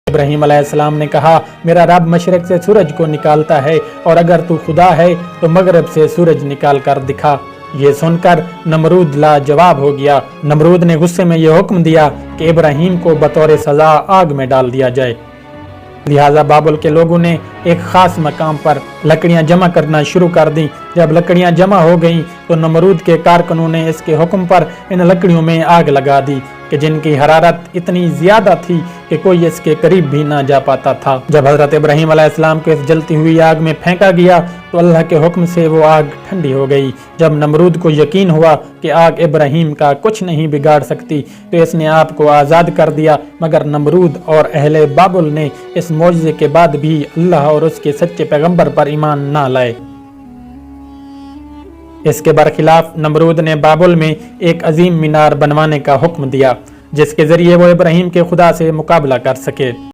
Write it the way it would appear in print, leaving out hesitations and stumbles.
ابراہیم علیہ السلام نے کہا میرا رب مشرق سے سورج کو نکالتا ہے اور اگر تو خدا ہے تو مغرب سے سورج نکال کر دکھا۔ یہ سن کر نمرود لاجواب ہو گیا۔ نمرود نے غصے میں یہ حکم دیا کہ ابراہیم کو بطور سزا آگ میں ڈال دیا جائے۔ لہٰذا بابل کے لوگوں نے ایک خاص مقام پر لکڑیاں جمع کرنا شروع کر دیں۔ جب لکڑیاں جمع ہو گئیں تو نمرود کے کارکنوں نے اس کے حکم پر ان لکڑیوں میں آگ لگا دی کہ جن کی حرارت اتنی زیادہ تھی کہ کوئی اس کے قریب بھی نہ جا پاتا تھا۔ جب حضرت ابراہیم علیہ السلام کو اس جلتی ہوئی آگ میں پھینکا گیا تو اللہ کے حکم سے وہ آگ ٹھنڈی ہو گئی۔ جب نمرود کو یقین ہوا کہ آگ ابراہیم کا کچھ نہیں بگاڑ سکتی تو اس نے آپ کو آزاد کر دیا، مگر نمرود اور اہل بابل نے اس معجزے کے بعد بھی اللہ اور اس کے سچے پیغمبر پر ایمان نہ لائے۔ اس کے برخلاف نمرود نے بابل میں ایک عظیم مینار بنوانے کا حکم دیا جس کے ذریعے وہ ابراہیم کے خدا سے مقابلہ کر سکے۔